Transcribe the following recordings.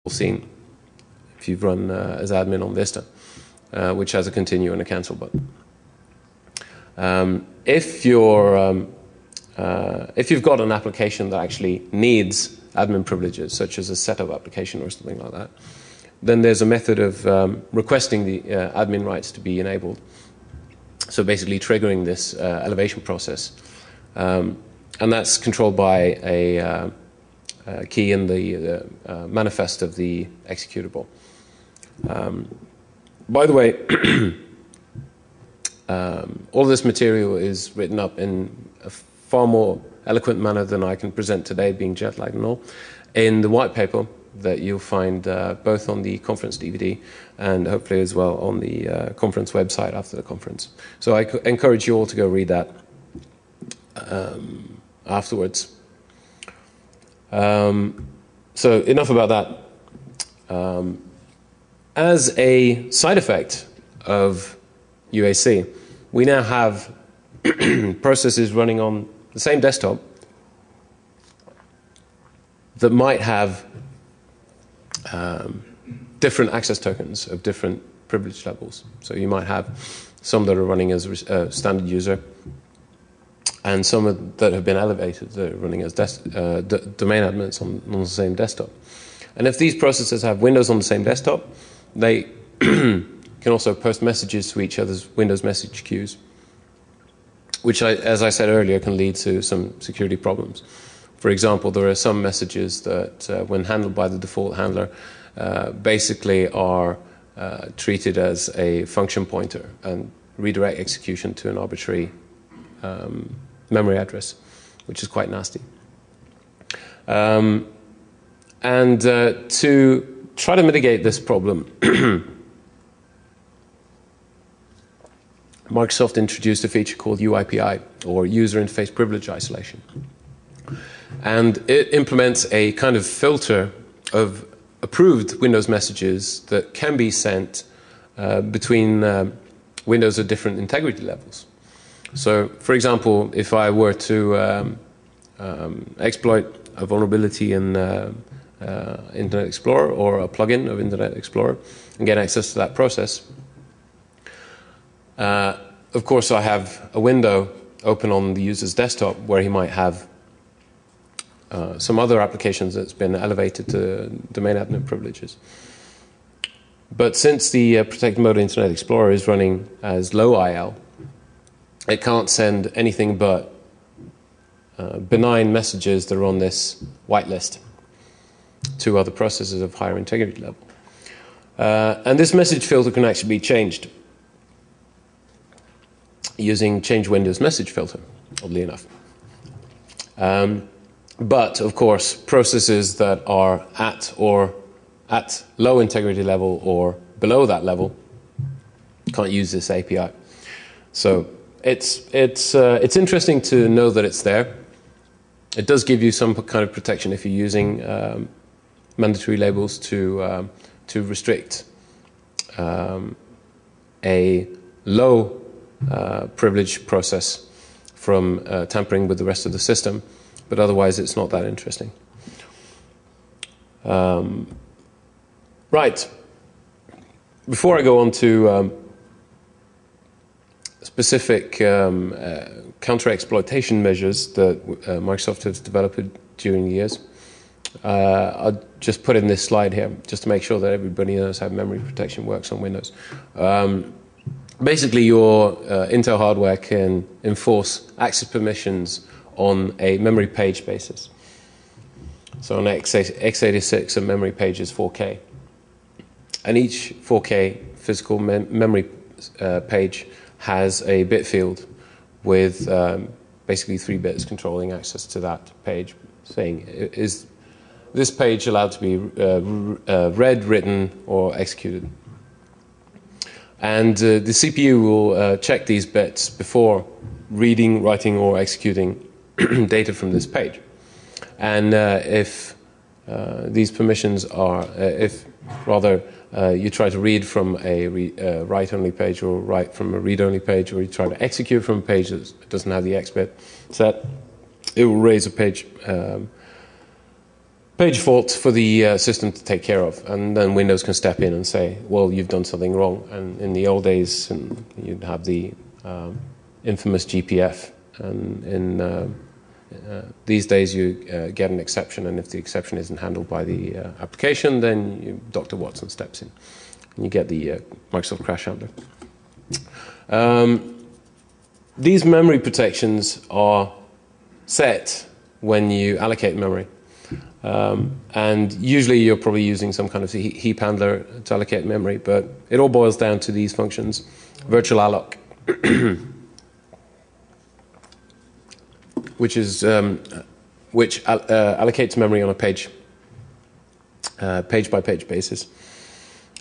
seen if you've run as admin on Vista, which has a continue and a cancel button. If you've got an application that actually needs admin privileges, such as a setup application or something like that, then there's a method of requesting the admin rights to be enabled. So basically triggering this elevation process. And that's controlled by a key in the manifest of the executable. By the way, all of this material is written up in a far more eloquent manner than I can present today, being jet lagged and all, in the white paper that you'll find both on the conference DVD and hopefully as well on the conference website after the conference. So I encourage you all to go read that afterwards. So enough about that. As a side effect of UAC, we now have processes running on the same desktop that might have different access tokens of different privilege levels. So you might have some that are running as a standard user and some that have been elevated that are running as domain admins on the same desktop. And if these processes have Windows on the same desktop, they can also post messages to each other's Windows message queues, which, as I said earlier, can lead to some security problems. For example, there are some messages that, when handled by the default handler, basically are treated as a function pointer and redirect execution to an arbitrary memory address, which is quite nasty. And to try to mitigate this problem, Microsoft introduced a feature called UIPI, or User Interface Privilege Isolation. And it implements a kind of filter of approved Windows messages that can be sent between windows of different integrity levels. So, for example, if I were to exploit a vulnerability in Internet Explorer or a plugin of Internet Explorer and get access to that process, of course I have a window open on the user's desktop where he might have some other applications that's been elevated to domain admin privileges. But since the protected mode of Internet Explorer is running as low IL, it can't send anything but benign messages that are on this whitelist to other processes of higher integrity level. And this message filter can actually be changed using ChangeWindows MessageFilter, oddly enough. But, of course, processes that are at low integrity level or below that level can't use this API. So it's interesting to know that it's there. It does give you some kind of protection if you're using mandatory labels to restrict a low privilege process from tampering with the rest of the system. But otherwise, it's not that interesting. Right. Before I go on to specific counter-exploitation measures that Microsoft has developed during the years, I'll just put in this slide here, just to make sure that everybody knows how memory protection works on Windows. Basically, your Intel hardware can enforce access permissions on a memory page basis. So on x86, a memory page is 4K. And each 4K physical memory page has a bit field with basically 3 bits controlling access to that page, saying, is this page allowed to be read, written, or executed? And the CPU will check these bits before reading, writing, or executing data from this page. And if these permissions are, if rather you try to read from a write-only page or write from a read-only page, or you try to execute from a page that doesn't have the X bit set, it will raise a page page fault for the system to take care of, and then Windows can step in and say, well, you've done something wrong. And in the old days, you'd have the infamous GPF, and in these days you get an exception, and if the exception isn't handled by the application, then Dr. Watson steps in, and you get the Microsoft crash handler. These memory protections are set when you allocate memory. And usually you're probably using some kind of heap handler to allocate memory, but it all boils down to these functions. VirtualAlloc, which allocates memory on a page-by-page basis.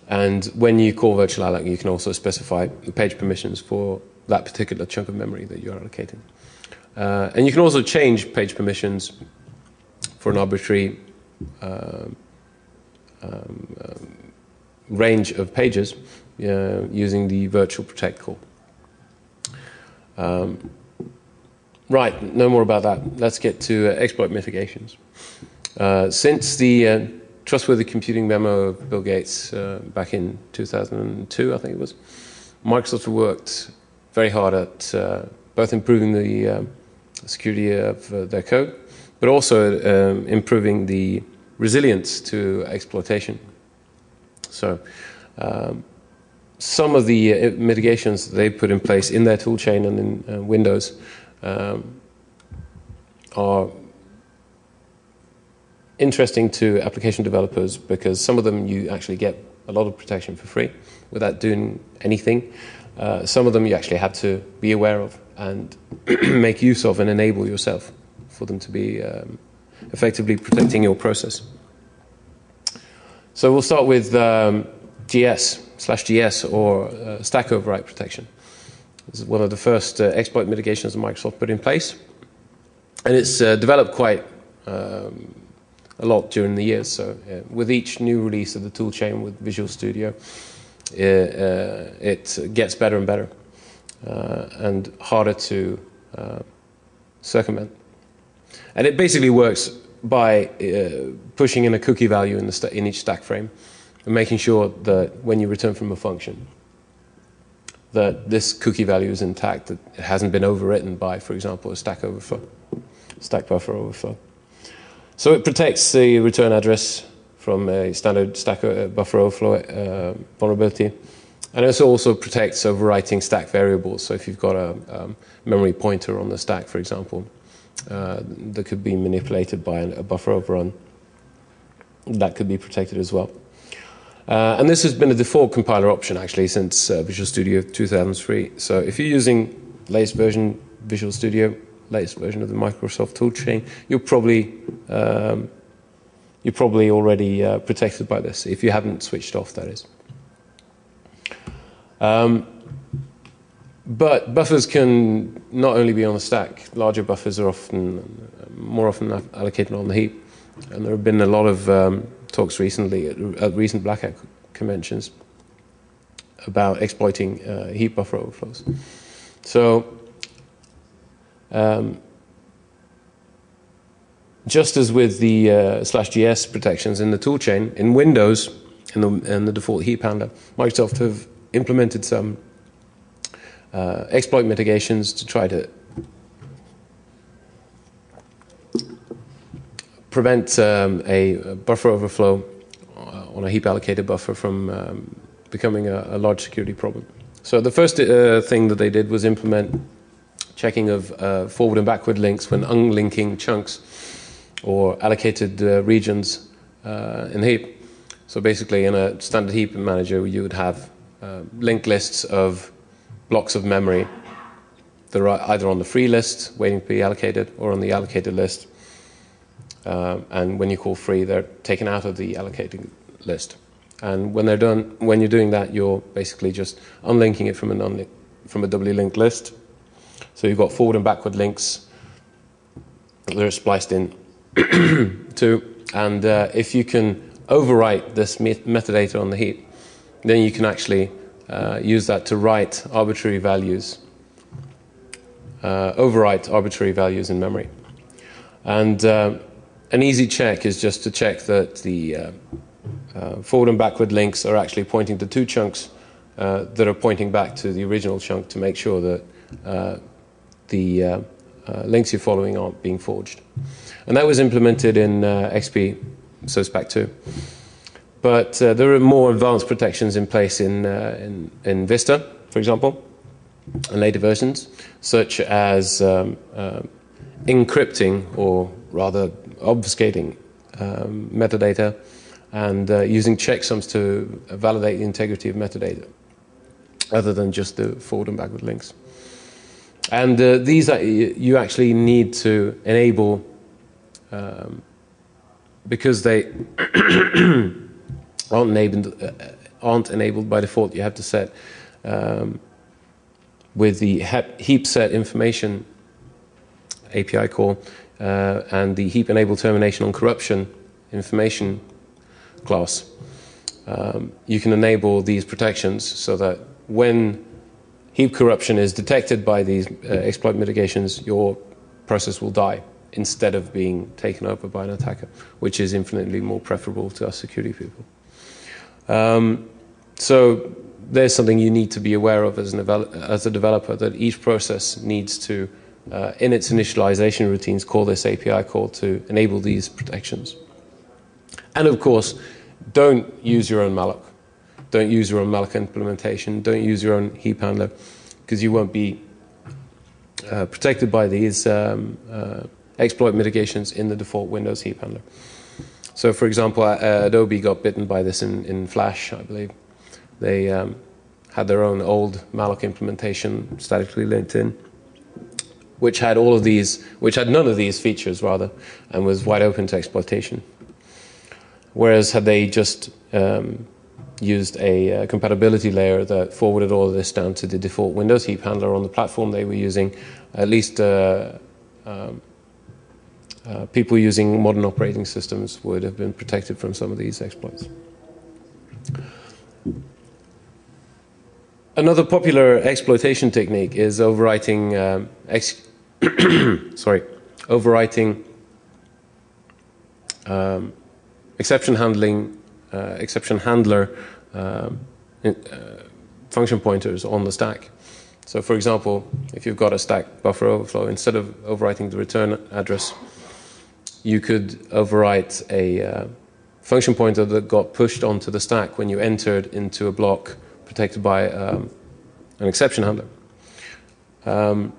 And when you call VirtualAlloc, you can also specify the page permissions for that particular chunk of memory that you're allocating. And you can also change page permissions for an arbitrary range of pages using the virtual protect call. Right, no more about that. Let's get to exploit mitigations. Since the Trustworthy Computing memo of Bill Gates back in 2002, I think it was, Microsoft worked very hard at both improving the security of their code, but also improving the resilience to exploitation. So some of the mitigations they put in place in their toolchain and in Windows are interesting to application developers, because some of them you actually get a lot of protection for free without doing anything. Some of them you actually have to be aware of and make use of and enable yourself for them to be effectively protecting your process. So we'll start with GS/GS, or stack overwrite protection. This is one of the first exploit mitigations that Microsoft put in place, and it's developed quite a lot during the years. So with each new release of the toolchain with Visual Studio, it gets better and better and harder to circumvent. And it basically works by pushing in a cookie value in each stack frame and making sure that when you return from a function, that this cookie value is intact, that it hasn't been overwritten by, for example, a stack buffer overflow. So it protects the return address from a standard stack buffer overflow vulnerability. And it also protects overwriting stack variables. So if you've got a memory pointer on the stack, for example, that could be manipulated by a buffer overrun, that could be protected as well. And this has been a default compiler option, actually, since Visual Studio 2003. So if you're using latest version Visual Studio, latest version of the Microsoft toolchain, you're probably already protected by this, if you haven't switched off, that is. But buffers can not only be on the stack. Larger buffers are more often allocated on the heap. And there have been a lot of talks recently at recent Black Hat conventions about exploiting heap buffer overflows. So just as with the /GS protections in the toolchain, in Windows, in the default heap handler, Microsoft have implemented some exploit mitigations to try to prevent a buffer overflow on a heap allocated buffer from becoming a large security problem. So the first thing that they did was implement checking of forward and backward links when unlinking chunks or allocated regions in the heap. So basically in a standard heap manager, you would have linked lists of blocks of memory that are either on the free list waiting to be allocated or on the allocated list. And when you call free, they're taken out of the allocated list. And when they're done, when you're doing that, you're basically just unlinking it from a doubly linked list. So you've got forward and backward links that are spliced in to. And if you can overwrite this metadata on the heap, then you can actually use that to write arbitrary values, overwrite arbitrary values in memory. And an easy check is just to check that the forward and backward links are actually pointing to two chunks that are pointing back to the original chunk, to make sure that the links you're following aren't being forged. And that was implemented in XP SP2. But there are more advanced protections in place in Vista, for example, and later versions, such as encrypting, or rather obfuscating metadata, and using checksums to validate the integrity of metadata, other than just the forward and backward links. And these you actually need to enable, because they aren't enabled by default. You have to set with the heap set information API call and the heap enable termination on corruption information class. You can enable these protections so that when heap corruption is detected by these exploit mitigations, your process will die instead of being taken over by an attacker, which is infinitely more preferable to us security people. So there's something you need to be aware of as a developer, that each process needs to, in its initialization routines, call this API call to enable these protections. And of course, don't use your own malloc. Don't use your own malloc implementation. Don't use your own heap handler, because you won't be protected by these exploit mitigations in the default Windows heap handler. So, for example, Adobe got bitten by this in Flash, I believe. They had their own old malloc implementation statically linked in, which had all of these, which had none of these features rather, and was wide open to exploitation. Whereas had they just used a compatibility layer that forwarded all of this down to the default Windows heap handler on the platform they were using, at least people using modern operating systems would have been protected from some of these exploits. Another popular exploitation technique is overwriting exception handler function pointers on the stack. So, for example, if you've got a stack buffer overflow, instead of overwriting the return address, you could overwrite a function pointer that got pushed onto the stack when you entered into a block protected by an exception handler. And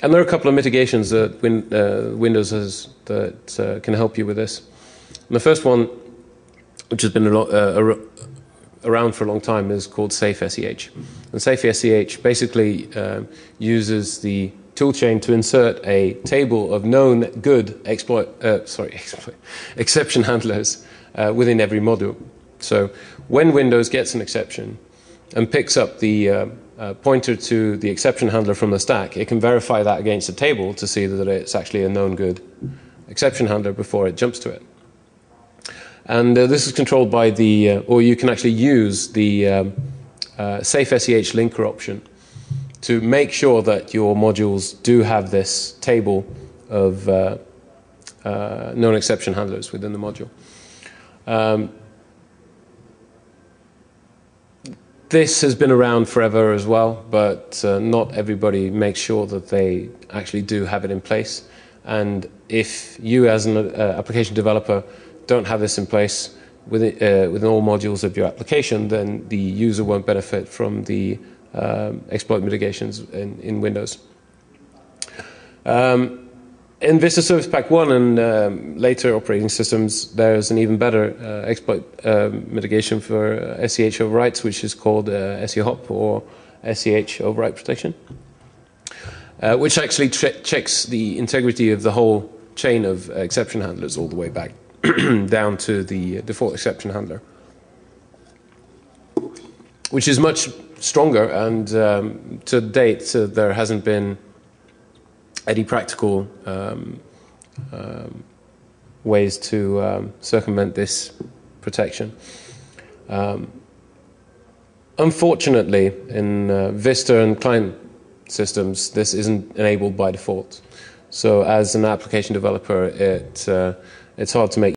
there are a couple of mitigations that Windows has that can help you with this. And the first one, which has been around for a long time, is called SafeSEH. And SafeSEH basically uses the toolchain to insert a table of known good exception handlers within every module. So when Windows gets an exception and picks up the pointer to the exception handler from the stack, it can verify that against a table to see that it's actually a known good exception handler before it jumps to it. And this is controlled by the, or you can actually use the SafeSEH linker option to make sure that your modules do have this table of known exception handlers within the module. This has been around forever as well, but not everybody makes sure that they actually do have it in place. And if you as an application developer don't have this in place within all modules of your application, then the user won't benefit from the exploit mitigations in Windows. In Vista Service Pack 1 and later operating systems, there's an even better exploit mitigation for SEH overwrites, which is called SEHOP, or SEH overwrite protection, which actually checks the integrity of the whole chain of exception handlers all the way back down to the default exception handler, which is much stronger, and to date there hasn't been any practical ways to circumvent this protection. Unfortunately, in Vista and client systems, this isn't enabled by default. So as an application developer, it's hard to make